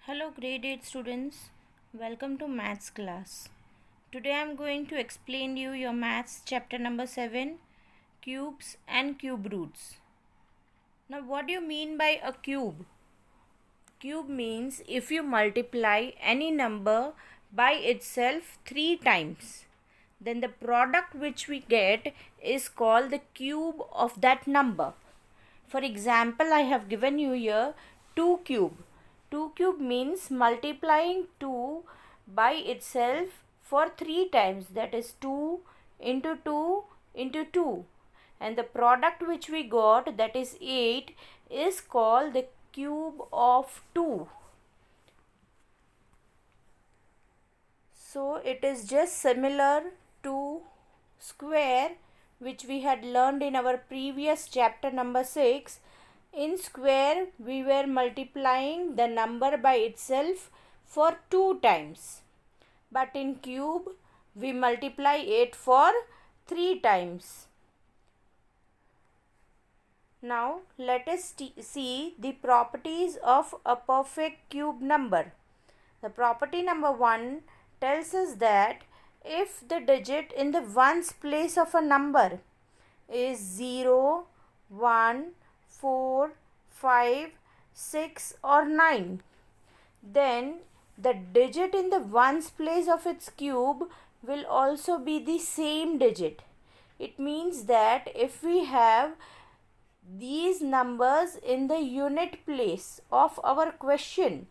Hello grade 8 students, welcome to maths class. Today I am going to explain you your maths chapter number 7, cubes and cube roots. Now what do you mean by a cube? Cube means if you multiply any number by itself 3 times, then the product which we get is called the cube of that number. For example, I have given you here 2 cube. 2 cube means multiplying 2 by itself for 3 times, that is 2 into 2 into 2, and the product which we got, that is 8, is called the cube of 2. So it is just similar to square, which we had learned in our previous chapter number 6. In square, we were multiplying the number by itself for 2 times. But in cube, we multiply it for 3 times. Now, let us see the properties of a perfect cube number. The property number 1 tells us that if the digit in the ones place of a number is 0, 1, 4, 5, 6 or 9, then the digit in the ones place of its cube will also be the same digit. It means that if we have these numbers in the unit place of our question,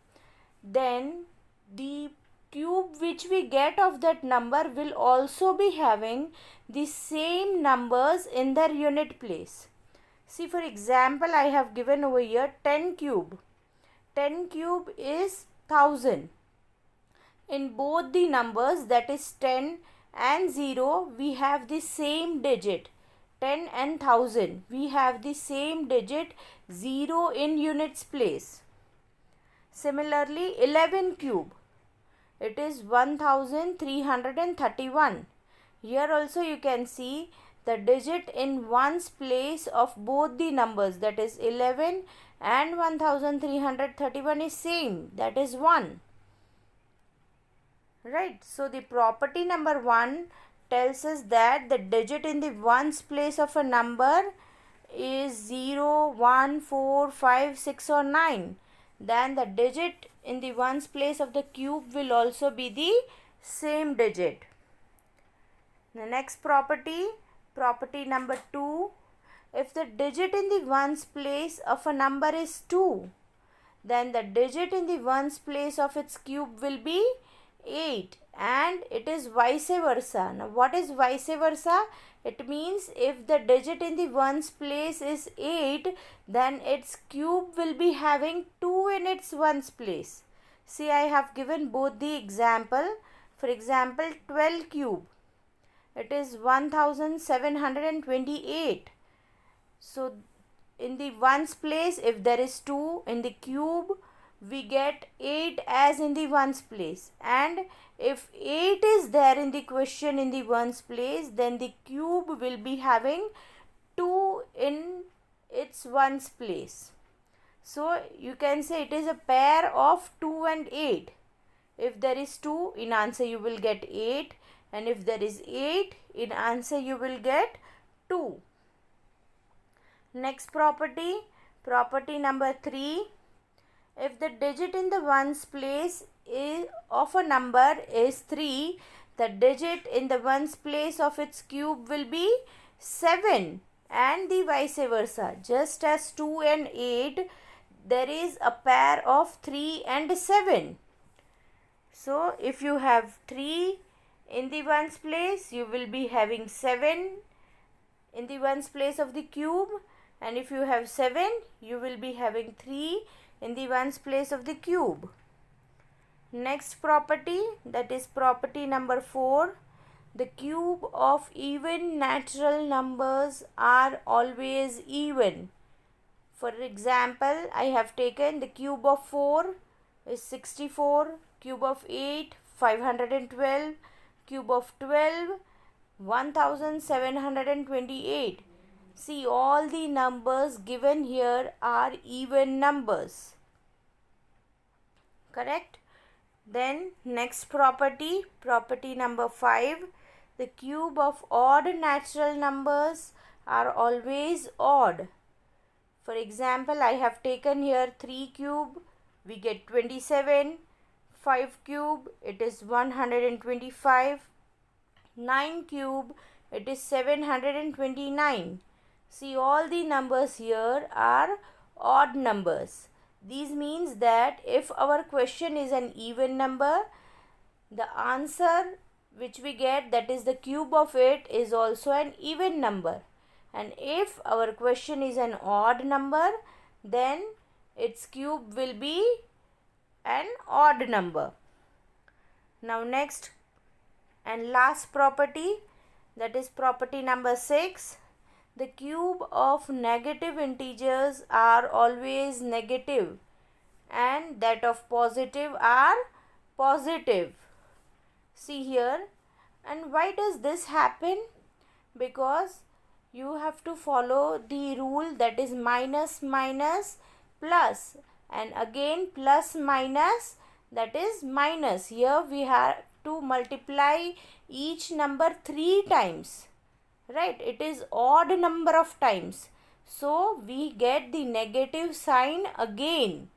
then the cube which we get of that number will also be having the same numbers in their unit place. See, for example, I have given over here 10 cube. 10 cube is 1000. In both the numbers, that is 10 and 0, we have the same digit. 10 and 1000, we have the same digit, 0 in units place. Similarly, 11 cube, it is 1331. Here also you can see the digit in ones place of both the numbers, that is 11 and 1331 is same, that is 1. Right, so the property number 1 tells us that the digit in the ones place of a number is 0, 1, 4, 5, 6 or 9. Then the digit in the ones place of the cube will also be the same digit. The next property, property number 2, if the digit in the ones place of a number is 2, then the digit in the ones place of its cube will be 8, and it is vice versa. Now what is vice versa? It means if the digit in the ones place is 8, then its cube will be having 2 in its ones place. See, I have given both the example. For example, 12 cube, it is 1728. So in the ones place, if there is 2, in the cube we get 8 as in the ones place, and if 8 is there in the question in the ones place, then the cube will be having 2 in its ones place. So you can say it is a pair of 2 and 8. If there is 2, in answer you will get 8, and if there is 8, in answer you will get 2. Next property, property number 3. If the digit in the ones place of a number is 3, the digit in the ones place of its cube will be 7, and the vice versa. Just as 2 and 8, there is a pair of 3 and 7. So if you have 3 in the ones place, you will be having 7 in the ones place of the cube, and if you have 7, you will be having 3 in the ones place of the cube. Next property, that is property number 4. The cube of even natural numbers are always even. For example, I have taken the cube of 4 is 64, cube of 8 512, cube of 12 1728. See, all the numbers given here are even numbers. Correct? Then next property, property number 5, the cube of odd natural numbers are always odd. For example, I have taken here 3 cube, we get 27, 5 cube, it is 125, 9 cube, it is 729. See, all the numbers here are odd numbers. This means that if our question is an even number, the answer which we get, that is the cube of it, is also an even number. And if our question is an odd number, then its cube will be an odd number. Now next and last property, that is property number 6. The cube of negative integers are always negative and that of positive are positive. See here. And why does this happen? Because you have to follow the rule, that is minus minus plus, and again plus minus, that is minus. Here we have to multiply each number 3 times, right? It is odd number of times, so we get the negative sign again,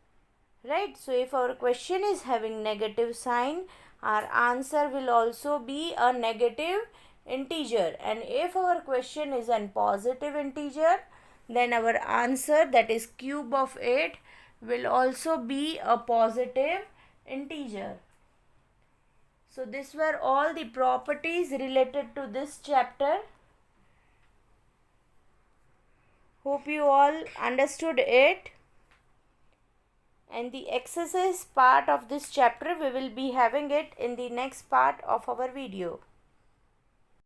right? So if our question is having negative sign, our answer will also be a negative integer. And if our question is a positive integer, then our answer, that is cube of it, will also be a positive integer. So these were all the properties related to this chapter. Hope you all understood it. And the exercise part of this chapter, we will be having it in the next part of our video.